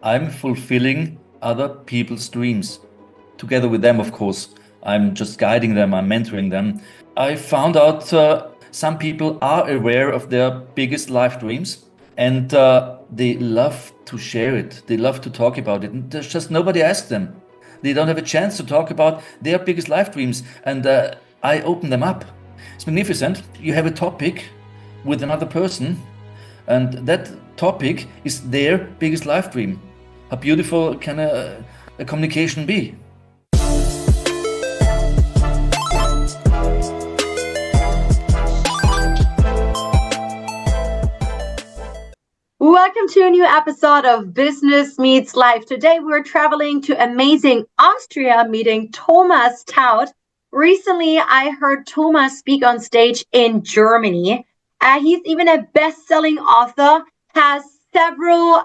I'm fulfilling other people's dreams. Together with them, of course. I'm just guiding them, I'm mentoring them. I found out some people are aware of their biggest life dreams and they love to share it. They love to talk about it. And there's just nobody asks them. They don't have a chance to talk about their biggest life dreams. And I open them up. It's magnificent. You have a topic with another person, and that topic is their biggest life dream. How beautiful can a communication be? Welcome to a new episode of Business Meets Life. Today we're traveling to amazing Austria, meeting Thomas Taut. Recently, I heard Thomas speak on stage in Germany. He's even a best-selling author, has several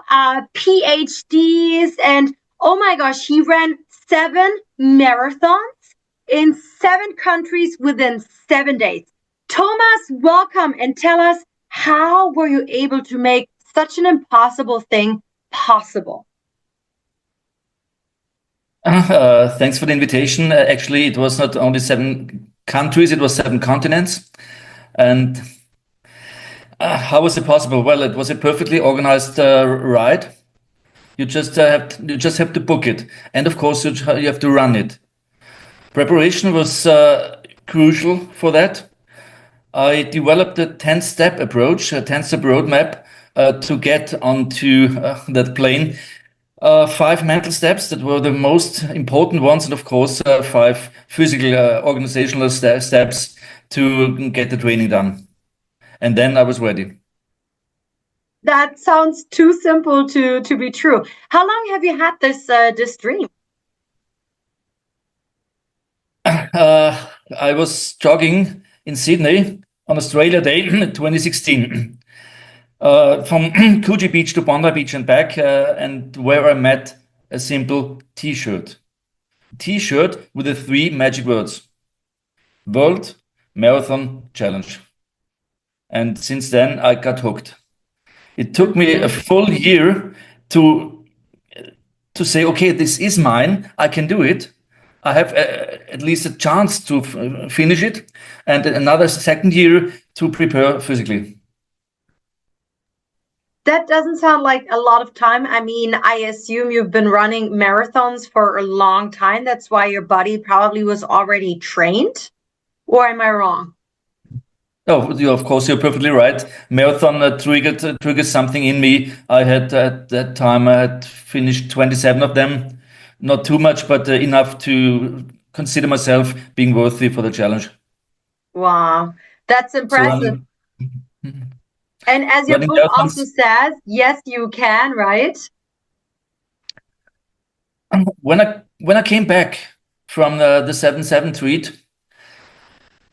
PhDs, and oh my gosh, he ran 7 marathons in 7 countries within 7 days. Thomas, welcome, and tell us, how were you able to make such an impossible thing possible? Thanks for the invitation. Actually, it was not only 7 countries, it was 7 continents. And how was it possible? Well, it was a perfectly organized ride. You just have to book it. And of course, you have to run it. Preparation was crucial for that. I developed a 10-step approach, a 10-step roadmap to get onto that plane. 5 mental steps that were the most important ones, and of course 5 physical organizational steps to get the training done. And then I was ready. That sounds too simple to be true. How long have you had this dream? I was jogging in Sydney on Australia Day 2016. From Coogee Beach to Bondi Beach and back, and where I met a simple T-shirt. T-shirt with the 3 magic words: World Marathon Challenge. And since then, I got hooked. It took me a full year to say, okay, this is mine. I can do it. I have at least a chance to finish it, and another second year to prepare physically. That doesn't sound like a lot of time. I mean, I assume you've been running marathons for a long time. That's why your body probably was already trained. Or am I wrong? Oh, of course, you're perfectly right. Marathon triggered something in me. I had at that time I had finished 27 of them, not too much, but enough to consider myself being worthy for the challenge. Wow, that's So impressive. And as your running book also marathons. says, yes, you can, right? When I came back from the 7-7 treat,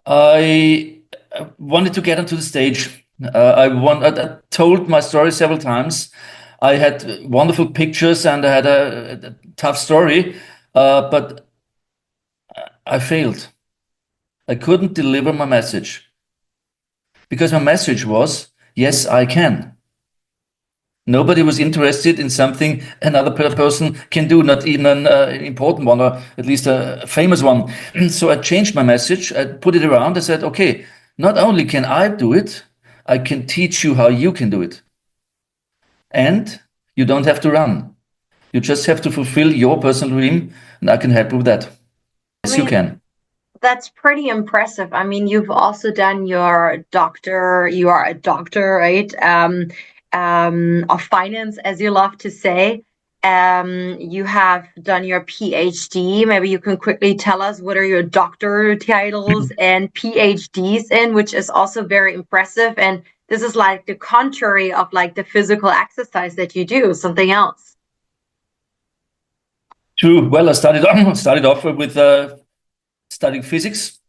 I wanted to get onto the stage. I told my story several times. I had wonderful pictures and I had a tough story, but I failed. I couldn't deliver my message because my message was, yes, I can. Nobody was interested in something another person can do, not even an important one, or at least a famous one. So I changed my message. I put it around. I said, okay, not only can I do it, I can teach you how you can do it. And you don't have to run. You just have to fulfill your personal dream, and I can help you with that. Yes, you can. That's pretty impressive. I mean, you've also done your doctor, you are a doctor, right? Of finance, as you love to say. You have done your PhD. Maybe you can quickly tell us what are your doctor titles and PhDs in, which is also very impressive. And this is like the contrary of like the physical exercise that you do, something else. True. Well, I started off with studying physics,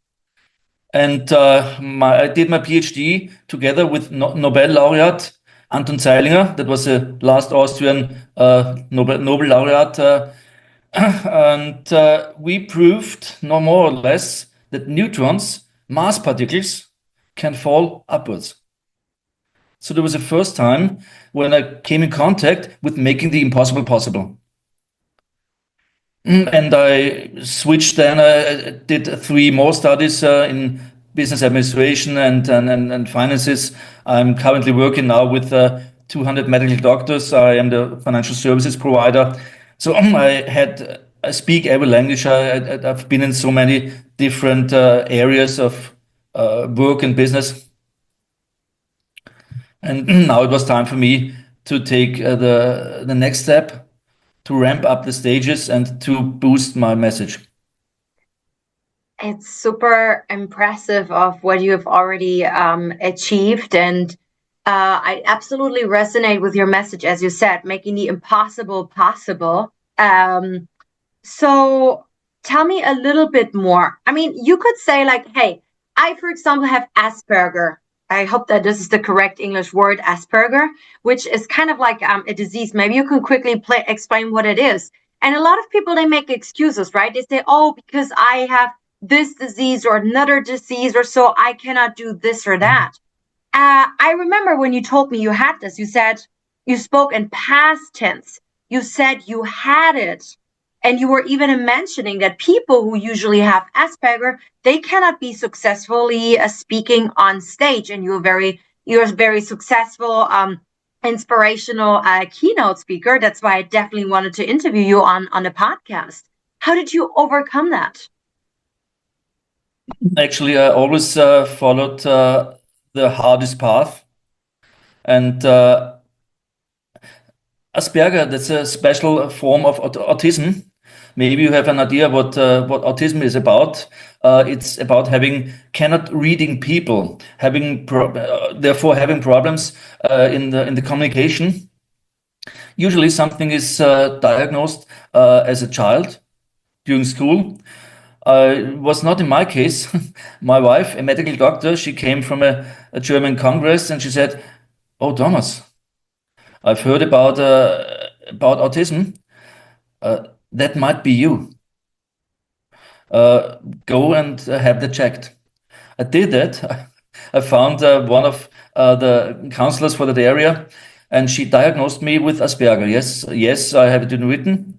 and I did my PhD together with Nobel laureate Anton Zeilinger. That was the last Austrian Nobel laureate, and we proved, no more or less, that neutrons, mass particles, can fall upwards. So there was a first time when I came in contact with making the impossible possible. And I switched then, I did 3 more studies in business administration and finances. I'm currently working now with 200 medical doctors. I am the financial services provider. So I speak every language. I've been in so many different areas of work and business. And now it was time for me to take the next step, to ramp up the stages and to boost my message. It's super impressive of what you have already achieved, and I absolutely resonate with your message, as you said, making the impossible possible. So tell me a little bit more. I mean, you could say like, hey, I, for example, have Asperger. I hope that this is the correct English word, Asperger, which is kind of like a disease. Maybe you can quickly explain what it is. And a lot of people, they make excuses, right? They say, oh, because I have this disease or another disease or so, I cannot do this or that. I remember when you told me you had this, you said you spoke in past tense. You said you had it. And you were even mentioning that people who usually have Asperger, they cannot be successfully speaking on stage. And you're a very successful, inspirational keynote speaker. That's why I definitely wanted to interview you on the podcast. How did you overcome that? Actually, I always followed the hardest path. And Asperger, that's a special form of autism. Maybe you have an idea what autism is about. It's about cannot reading people, therefore having problems in the communication. Usually, something is diagnosed as a child during school. It was not in my case. My wife, a medical doctor, she came from a German congress, and she said, "Oh, Thomas, I've heard about autism. That might be you. Go and have that checked." I did that. I found one of the counselors for that area, and she diagnosed me with Asperger. Yes, I have it written.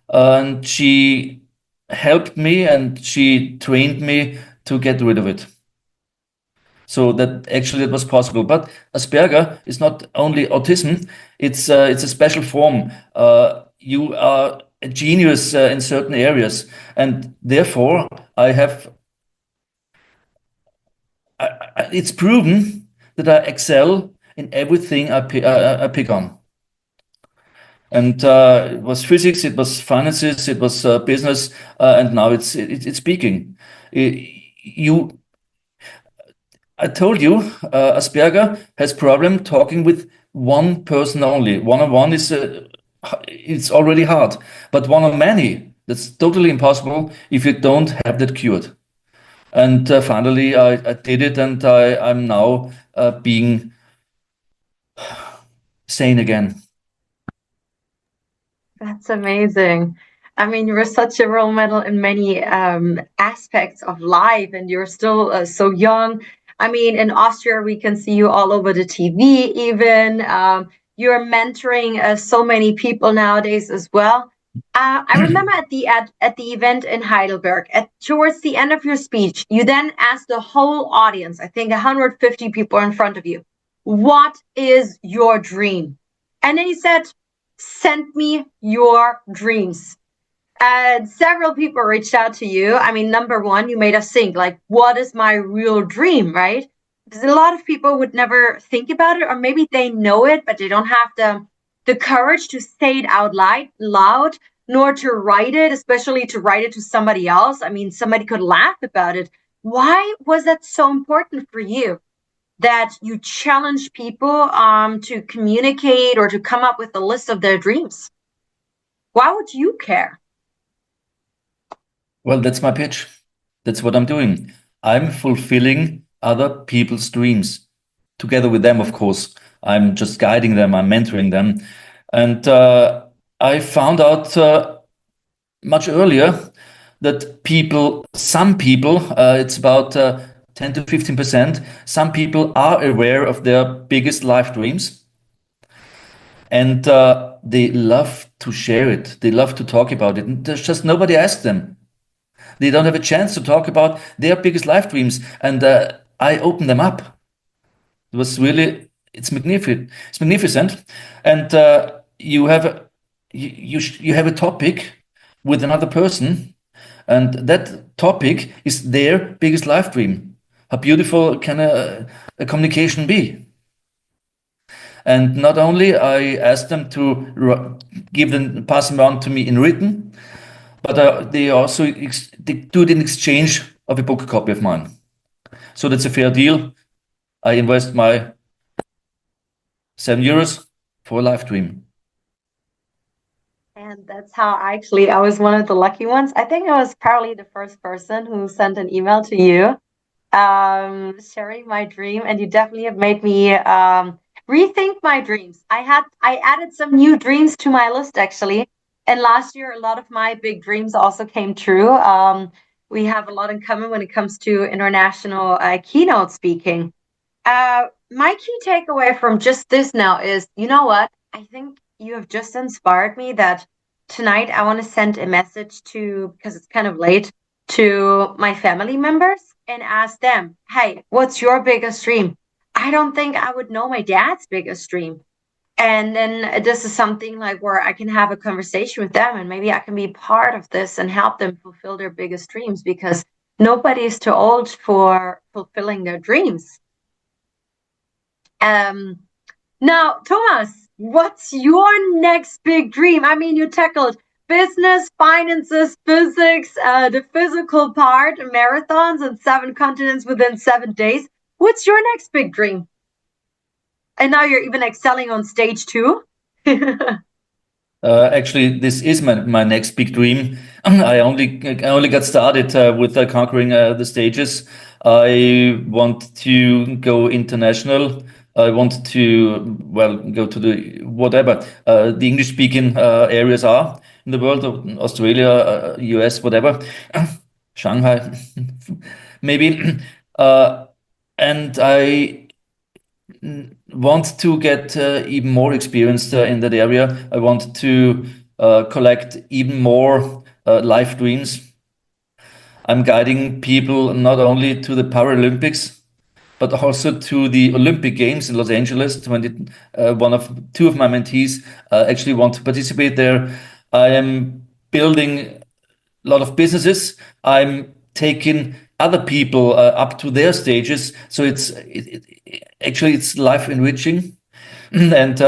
And she helped me and she trained me to get rid of it. So that actually it was possible. But Asperger is not only autism; it's a special form. You are a genius in certain areas, and therefore it's proven that I excel in everything I pick on. And it was physics, it was finances, it was business, and now it's speaking. I told you, Asperger has problem talking with one person only. One-on-one is it's already hard, but one on many, that's totally impossible if you don't have that cured. And finally, I did it, and I'm now being sane again. That's amazing. I mean, you're such a role model in many aspects of life, and you're still so young. I mean, in Austria, we can see you all over the TV, even. You're mentoring so many people nowadays as well. I remember at the event in Heidelberg, towards the end of your speech, you then asked the whole audience, I think 150 people in front of you, what is your dream? And then you said, send me your dreams. And several people reached out to you. I mean, number one, you made us think, like, what is my real dream, right? Because a lot of people would never think about it, or maybe they know it, but they don't have the courage to say it out loud, nor to write it, especially to write it to somebody else. I mean, somebody could laugh about it. Why was that so important for you? That you challenge people to communicate or to come up with a list of their dreams? Why would you care? Well, that's my pitch. That's what I'm doing. I'm fulfilling other people's dreams together with them, of course. I'm just guiding them, I'm mentoring them. And I found out much earlier that some people, it's about 10 to 15%, some people are aware of their biggest life dreams, and they love to share it. They love to talk about it. And there's just nobody asks them. They don't have a chance to talk about their biggest life dreams. And I open them up. It was really, it's magnificent. It's magnificent. And you have you have a topic with another person, and that topic is their biggest life dream. How beautiful can a communication be? And not only I asked them to give them, pass them on to me in written, but they also they do it in exchange of a book copy of mine. So that's a fair deal. I invest my €7 for a life dream. And that's how actually I was one of the lucky ones. I think I was probably the first person who sent an email to you, sharing my dream, and you definitely have made me rethink my dreams. I added some new dreams to my list actually, and last year a lot of my big dreams also came true. We have a lot in common when it comes to international keynote speaking. My key takeaway from just this now is, you know what? I think you have just inspired me that tonight I want to send a message to, because it's kind of late, to my family members and ask them, hey, what's your biggest dream? I don't think I would know my dad's biggest dream. And then this is something like where I can have a conversation with them and maybe I can be part of this and help them fulfill their biggest dreams because nobody is too old for fulfilling their dreams. Now, Thomas, what's your next big dream? I mean, you tackled business, finances, physics, the physical part, marathons on 7 continents within 7 days. What's your next big dream? And now you're even excelling on stage too. Actually, this is my next big dream. I only got started with conquering the stages. I want to go international. I want to, well, go to the whatever the English-speaking areas are in the world, Australia, US, whatever, Shanghai, maybe. And I want to get even more experienced in that area. I want to collect even more life dreams. I'm guiding people not only to the Paralympics, but also to the Olympic Games in Los Angeles. When two of my mentees actually want to participate there, I am building a lot of businesses. I'm taking other people up to their stages. So actually it's life enriching. And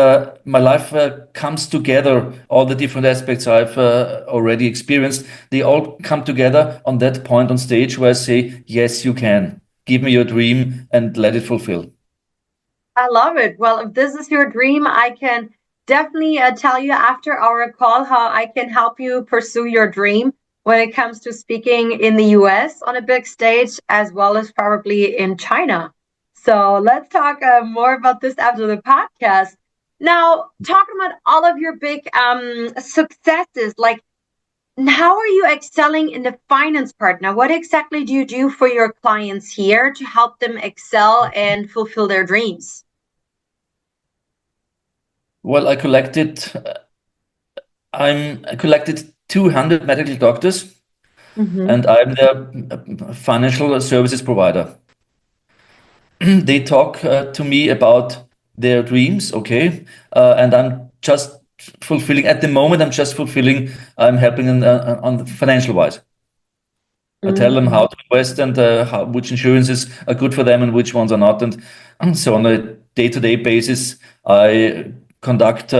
my life comes together. All the different aspects I've already experienced, they all come together on that point on stage where I say, yes, you can. Give me your dream and let it fulfill. I love it. Well, if this is your dream, I can definitely tell you after our call how I can help you pursue your dream when it comes to speaking in the US on a big stage, as well as probably in China. So let's talk more about this after the podcast. Now, talking about all of your big successes, like how are you excelling in the finance part? Now, what exactly do you do for your clients here to help them excel and fulfill their dreams? Well, I collected 200 medical doctors, and I'm their financial services provider. They talk to me about their dreams, okay, and I'm just fulfilling. At the moment, I'm helping them on the financial wise. I tell them how to invest and which insurances are good for them and which ones are not. And so on a day-to-day basis, I conduct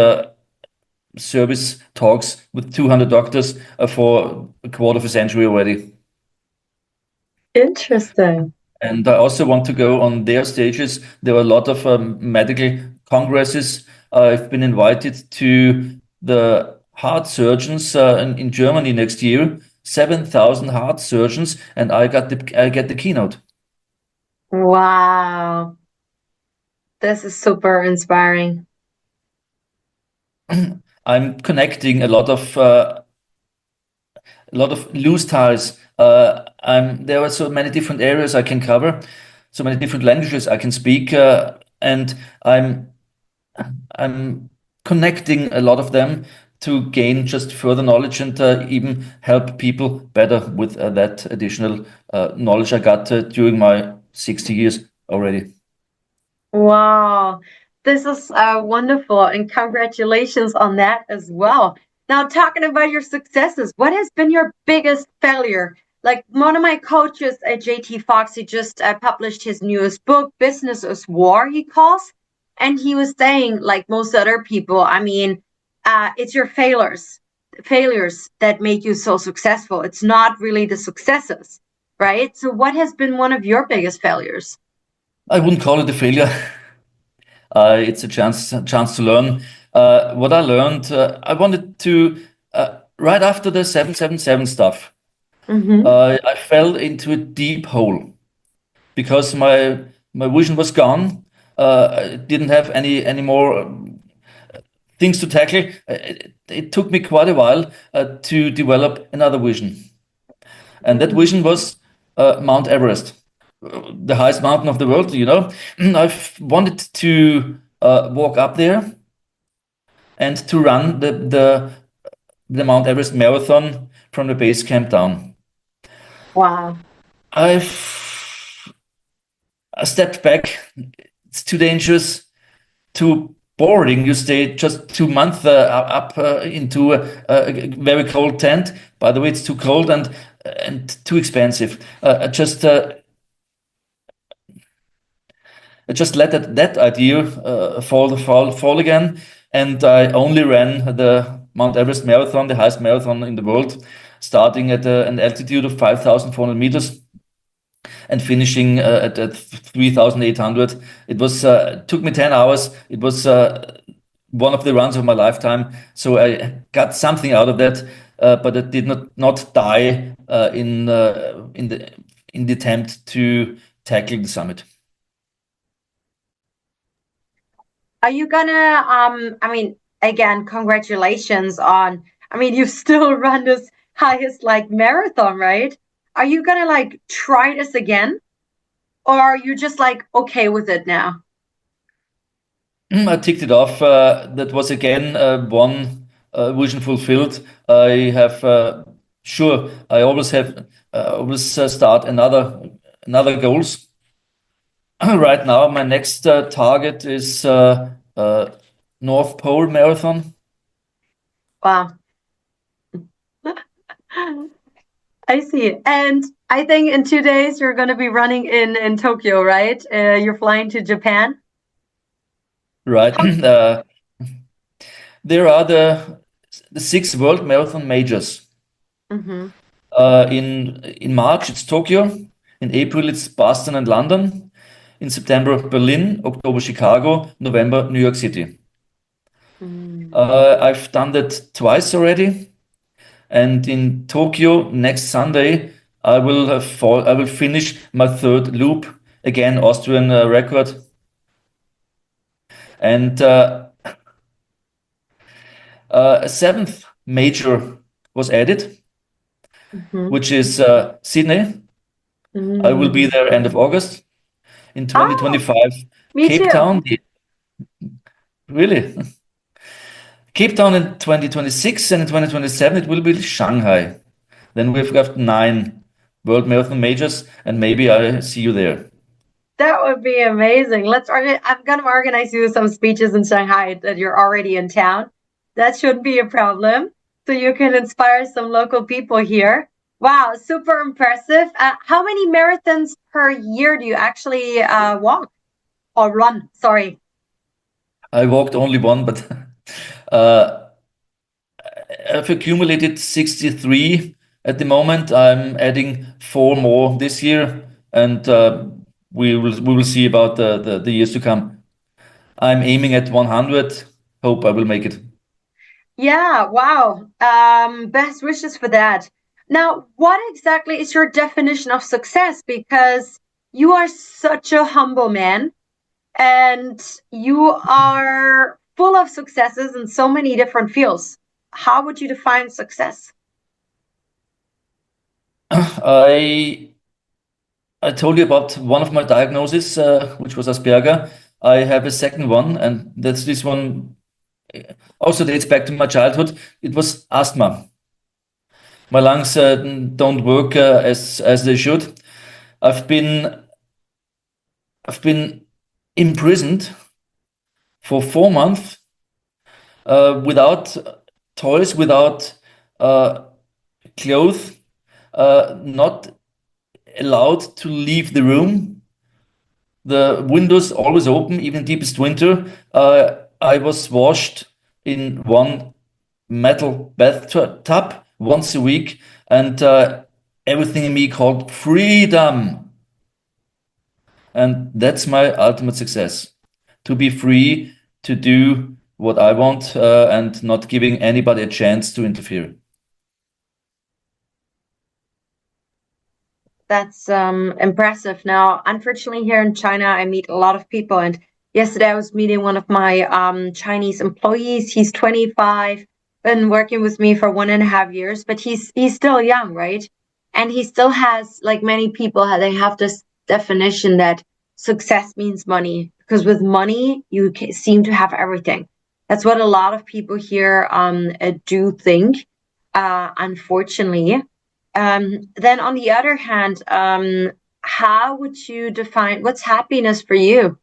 service talks with 200 doctors for a quarter of a century already. Interesting. And I also want to go on their stages. There are a lot of medical congresses. I've been invited to the heart surgeons in Germany next year. 7,000 heart surgeons, and I get the keynote. Wow. This is super inspiring. I'm connecting a lot of a lot of loose ties. There are so many different areas I can cover, so many different languages I can speak, and I'm connecting a lot of them to gain just further knowledge and even help people better with that additional knowledge I got during my 60 years already. Wow, this is wonderful, and congratulations on that as well. Now, talking about your successes, what has been your biggest failure? Like one of my coaches at JT Fox, he just published his newest book, Business is War, he calls. And he was saying, like most other people, I mean, it's your failures that make you so successful. It's not really the successes, right? So, what has been one of your biggest failures? I wouldn't call it a failure. It's a chance to learn. What I learned, I wanted to, right after the 777 stuff, Mm-hmm. I fell into a deep hole because my vision was gone. I didn't have any more things to tackle. It took me quite a while to develop another vision, and that vision was Mount Everest, the highest mountain of the world. I've wanted to walk up there and to run the Mount Everest marathon from the base camp down. Wow. I've I stepped back. It's too dangerous, too boring. You stay just 2 months up into a very cold tent. By the way, it's too cold and too expensive. I just let that idea fall again, and I only ran the Mount Everest marathon, the highest marathon in the world, starting at an altitude of 5,400 meters and finishing at 3,800. It was took me 10 hours. It was one of the runs of my lifetime. So I got something out of that, but I did not die in the attempt to tackle the summit. Are you gonna, I mean, again, congratulations on, I mean, you've still run this highest like marathon, right? Are you gonna like try this again? Or are you just like okay with it now? I ticked it off. That was again one vision fulfilled. I have sure. I always start another goals. Right now, my next target is North Pole Marathon. Wow. I see. And I think in 2 days you're going to be running in Tokyo, right? You're flying to Japan. Right. There are the 6 world marathon majors. Mm-hmm. In March, it's Tokyo. In April, it's Boston and London. In September, Berlin. October, Chicago. November, New York City. Mm. I've done that twice already. And in Tokyo next Sunday, I will finish my third loop, again Austrian record. And a seventh major was added, Mm-hmm. which is Sydney. I will be Mm. there end of August. In Oh, 2025, me Cape too. Town. Really? Cape Town in 2026, and in 2027 it will be Shanghai. Then we've got 9 world marathon majors, and maybe I see you there. That would be amazing. I'm going to organize you some speeches in Shanghai that you're already in town. That shouldn't be a problem. So you can inspire some local people here. Wow, super impressive. How many marathons per year do you actually walk or run? Sorry. I walked only one, but uh, I've accumulated 63 at the moment. I'm adding 4 more this year, and we will see about the years to come. I'm aiming at 100. Hope I will make it. Yeah, wow. Best wishes for that. Now, what exactly is your definition of success? Because you are such a humble man and you are full of successes in so many different fields. How would you define success? I I told you about one of my diagnoses, which was Asperger. I have a second one, and that's this one also dates back to my childhood. It was asthma. My lungs don't work as they should. I've been I've been imprisoned for 4 months without toys, without uh, clothes, not allowed to leave the room. The windows always open, even deepest winter. I was washed in one metal bathtub once a week, and everything in me called freedom. And that's my ultimate success, to be free to do what I want and not giving anybody a chance to interfere. That's impressive. Now, unfortunately, here in China, I meet a lot of people. And yesterday, I was meeting one of my Chinese employees. He's 25, been working with me for 1.5 years, but he's still young, right? And he still has, like many people, they have this definition that success means money, because with money, you seem to have everything. That's what a lot of people here do think, unfortunately. Then on the other hand, how would you define what's happiness for you?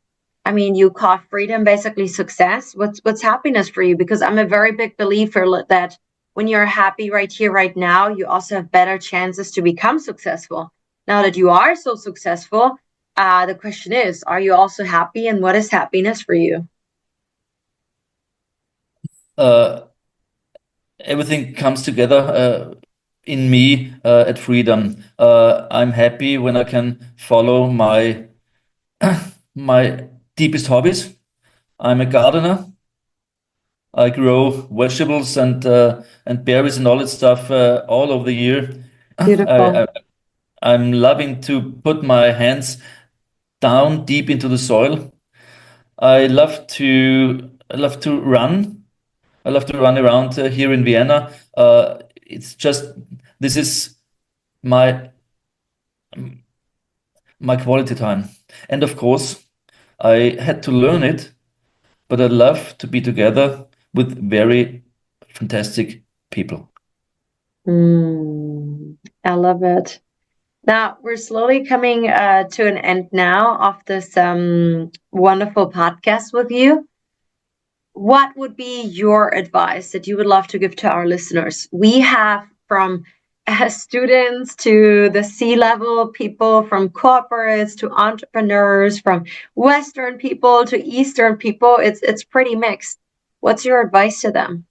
I mean, you call freedom basically success. What's happiness for you? Because I'm a very big believer that when you're happy right here, right now, you also have better chances to become successful. Now that you are so successful, the question is, are you also happy? And what is happiness for you? Uh, Everything comes together in me at freedom. I'm happy when I can follow my deepest hobbies. I'm a gardener. I grow vegetables and berries and all that stuff all over the year. I, Beautiful. I I'm loving to put my hands down deep into the soil. I love to run. I love to run around here in Vienna. It's just this is my my quality time, and of course, I had to learn it, but I love to be together with very fantastic people. I love it. Now we're slowly coming to an end now of this wonderful podcast with you. What would be your advice that you would love to give to our listeners? We have from students to the C-level people, from corporates to entrepreneurs, from Western people to Eastern people. It's pretty mixed. What's your advice to them?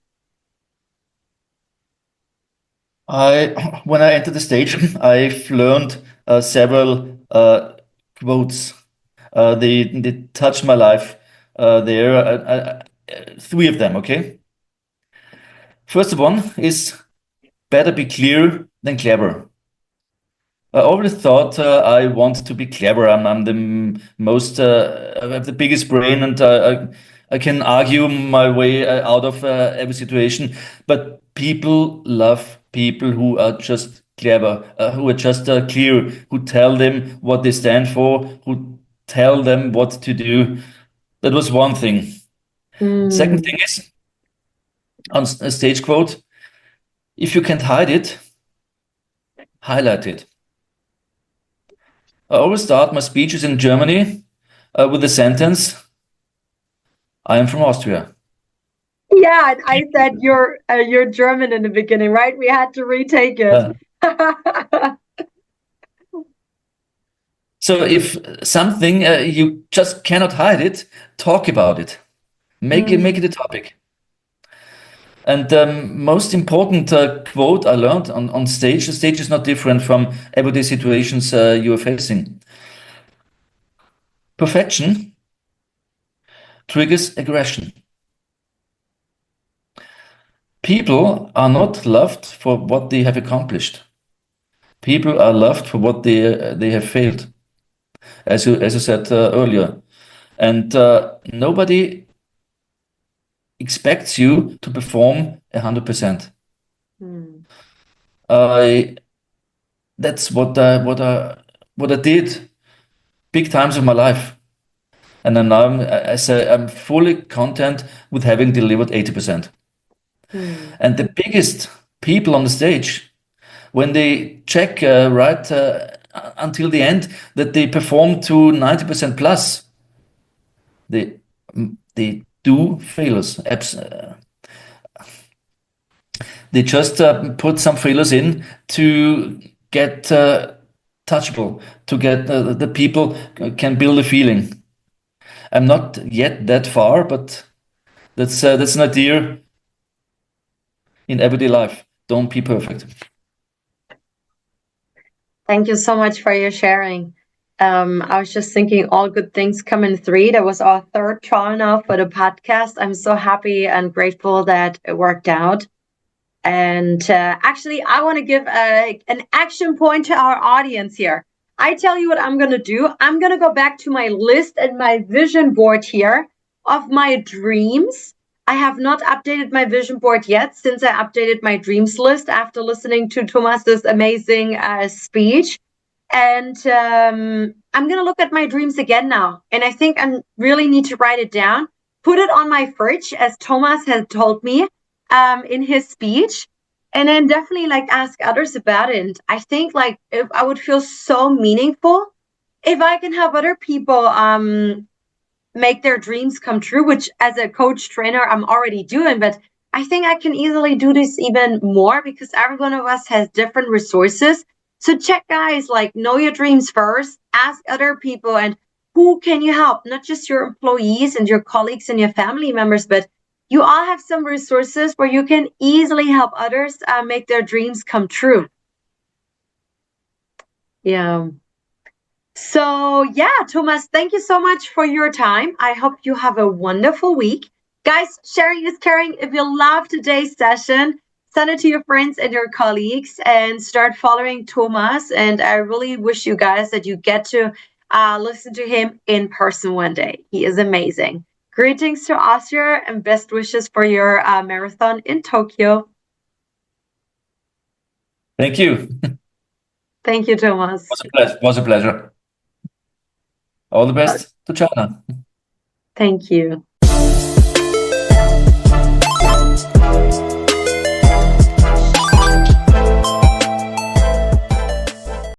When I entered the stage, I've learned several quotes. They touched my life. There, three of them. Okay. First one is better be clear than clever. I always thought I want to be clever. I'm the most, I have the biggest brain, and I can argue my way out of every situation. But people love people who are just clever, who are just clear, who tell them what they stand for, who tell them what to do. That was one thing. Second Mm. thing is on a stage quote: if you can't hide it, highlight it. I always start my speeches in Germany with the sentence, I am from Austria. Yeah, and I said you're German in the beginning, right? We had to retake it. Uh, so if something you just cannot hide it, talk about it. Make it a Mm. topic. And most important quote I learned on stage, the stage is not different from everyday situations you are facing. Perfection triggers aggression. People are not loved for what they have accomplished. People are loved for what they have failed, as you said earlier. And nobody expects you to perform 100%. Mm. I that's what I did big times of my life. And then now I say I'm fully content with having delivered 80%. Hmm. And the biggest people on the stage, when they check until the end that they perform to 90% plus, they they do failures. They just put some fillers in to get touchable, to get the people can build a feeling. I'm not yet that far, but that's an idea in everyday life. Don't be perfect. Thank you so much for your sharing. I was just thinking all good things come in three. That was our third trial now for the podcast. I'm so happy and grateful that it worked out. And actually, I want to give an action point to our audience here. I tell you what I'm going to do. I'm going to go back to my list and my vision board here of my dreams. I have not updated my vision board yet since I updated my dreams list after listening to Thomas's amazing speech. And I'm going to look at my dreams again now. And I think I really need to write it down, put it on my fridge, as Thomas has told me in his speech, and then definitely like ask others about it. And I think like if I would feel so meaningful if I can help other people make their dreams come true, which as a coach trainer I'm already doing, but I think I can easily do this even more because every one of us has different resources. So check, guys, like know your dreams first, ask other people, and who can you help? Not just your employees and your colleagues and your family members, but you all have some resources where you can easily help others make their dreams come true. Yeah. So, yeah, Thomas, thank you so much for your time. I hope you have a wonderful week. Guys, sharing is caring. If you love today's session, send it to your friends and your colleagues and start following Thomas. And I really wish you guys that you get to listen to him in person one day. He is amazing. Greetings to Austria and best wishes for your marathon in Tokyo. Thank you. Thank you, Thomas. Was a pleasure. All the best to China. Thank you.